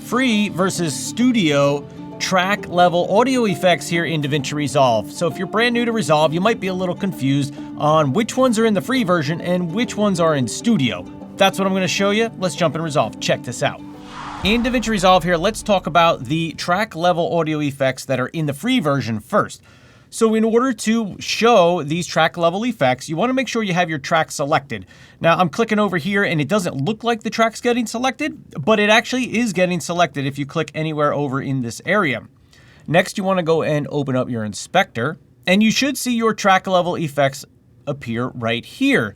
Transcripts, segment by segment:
free versus studio track level audio effects here in DaVinci Resolve. So if you're brand new to Resolve, you might be a little confused on which ones are in the free version and which ones are in studio. That's what I'm going to show you. Let's jump in Resolve. Check this out. In DaVinci Resolve here, let's talk about the track level audio effects that are in the free version first. So in order to show these track level effects, you want to make sure you have your track selected. Now I'm clicking over here and it doesn't look like the track's getting selected, but it actually is getting selected if you click anywhere over in this area. Next, you want to go and open up your inspector, and you should see your track level effects appear right here.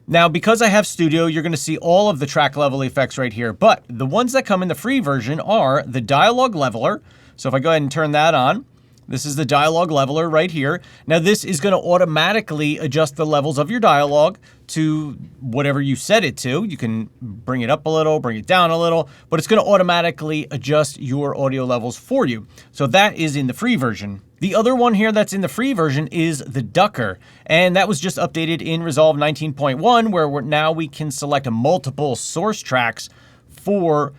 Now, because I have Studio, you're going to see all of the track level effects right here, but the ones that come in the free version are the dialogue leveler. So if I go ahead and turn that on, this is the dialogue leveler right here. Now, this is going to automatically adjust the levels of your dialogue to whatever you set it to. You can bring it up a little, bring it down a little, but it's going to automatically adjust your audio levels for you. So that is in the free version. The other one here that's in the free version is the ducker, and that was just updated in Resolve 19.1, where now we can select multiple source tracks for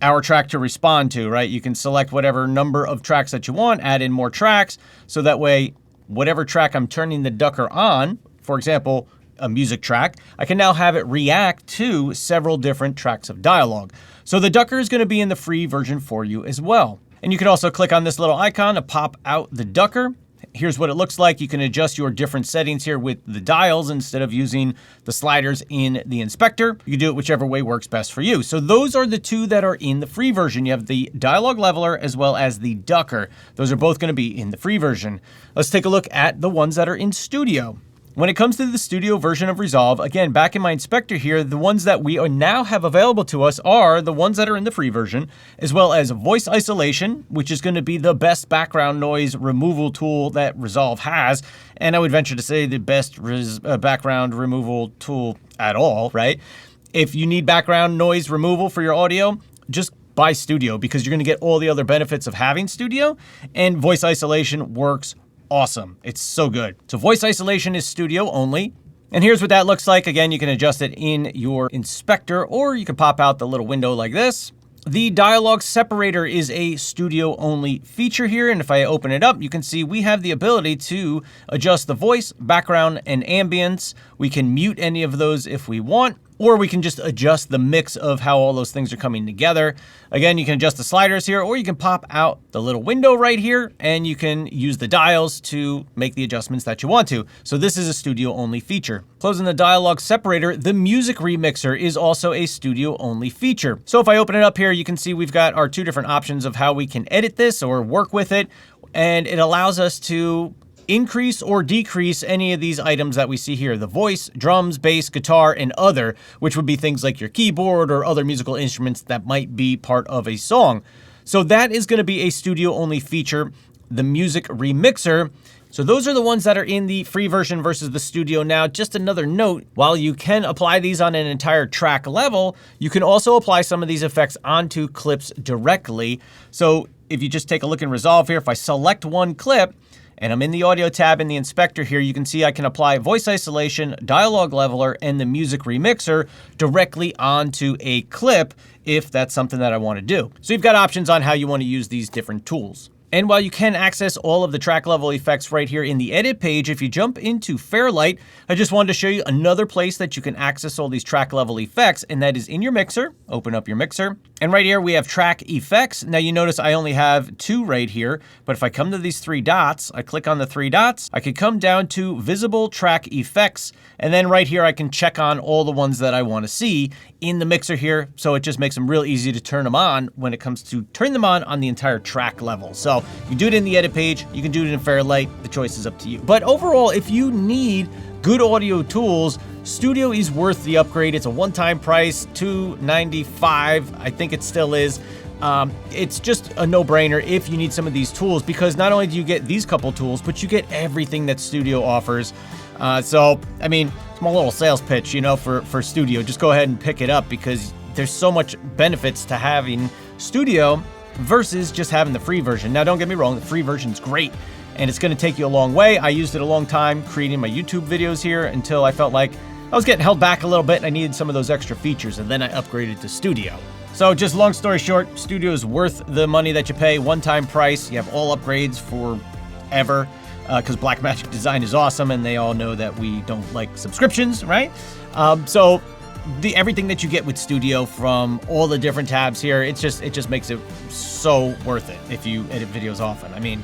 our track to respond to, right? You can select whatever number of tracks that you want, add in more tracks, so that way, whatever track I'm turning the ducker on, for example, a music track, I can now have it react to several different tracks of dialogue. So the ducker is going to be in the free version for you as well. And you can also click on this little icon to pop out the ducker. Here's what it looks like. You can adjust your different settings here with the dials instead of using the sliders in the inspector. You can do it whichever way works best for you. So those are the two that are in the free version. You have the dialogue leveler as well as the ducker. Those are both going to be in the free version. Let's take a look at the ones that are in Studio. When it comes to the Studio version of Resolve, again, back in my inspector here, the ones that we now have available to us are the ones that are in the free version, as well as voice isolation, which is going to be the best background noise removal tool that Resolve has. And I would venture to say the best background removal tool at all, right? If you need background noise removal for your audio, just buy Studio, because you're going to get all the other benefits of having Studio, and voice isolation works awesome. It's so good. So voice isolation is Studio only. And here's what that looks like. Again, you can adjust it in your inspector, or you can pop out the little window like this. The dialogue separator is a Studio only feature here. And if I open it up, you can see we have the ability to adjust the voice, background, and ambience. We can mute any of those if we want, or we can just adjust the mix of how all those things are coming together. Again, you can adjust the sliders here, or you can pop out the little window right here, and you can use the dials to make the adjustments that you want to. So this is a Studio only feature. Closing the dialogue separator, the music remixer is also a Studio only feature. So if I open it up here, you can see we've got our two different options of how we can edit this or work with it. And it allows us to increase or decrease any of these items that we see here: the voice, drums, bass, guitar, and other, which would be things like your keyboard or other musical instruments that might be part of a song. So that is going to be a Studio only feature, the music remixer. So those are the ones that are in the free version versus the Studio. Now, just another note, while you can apply these on an entire track level, you can also apply some of these effects onto clips directly. So if you just take a look in Resolve here, if I select one clip, and I'm in the audio tab in the inspector here, you can see I can apply voice isolation, dialogue leveler, and the music remixer directly onto a clip if that's something that I want to do. So you've got options on how you want to use these different tools. And while you can access all of the track level effects right here in the edit page, if you jump into Fairlight, I just wanted to show you another place that you can access all these track level effects, and that is in your mixer. Open up your mixer. And right here we have track effects. Now you notice I only have two right here, but if I come to these three dots, I click on the three dots, I could come down to visible track effects, and then right here I can check on all the ones that I want to see in the mixer here. So it just makes them real easy to turn them on when it comes to turn them on the entire track level. So you can do it in the edit page, you can do it in Fairlight, the choice is up to you. But overall, if you need good audio tools, Studio is worth the upgrade. It's a one-time price, $295, I think it still is. It's just a no-brainer if you need some of these tools, because not only do you get these couple tools, but you get everything that Studio offers. So, I mean, small little sales pitch, you know, for Studio. Just go ahead and pick it up, because there's so much benefits to having Studio versus just having the free version. Now, don't get me wrong, the free version's great, and it's going to take you a long way. I used it a long time creating my YouTube videos here until I felt like I was getting held back a little bit and I needed some of those extra features, and then I upgraded to Studio. So just long story short, Studio is worth the money that you pay, one-time price. You have all upgrades forever because Blackmagic design is awesome, and they all know that we don't like subscriptions, right? So everything that you get with Studio from all the different tabs here, it just makes it so worth it if you edit videos often. I mean,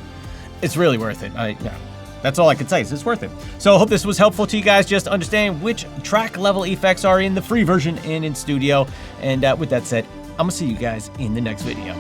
it's really worth it. Yeah. That's all I can say is it's worth it. So I hope this was helpful to you guys, just understanding which track level effects are in the free version and in Studio. And with that said, I'm gonna see you guys in the next video.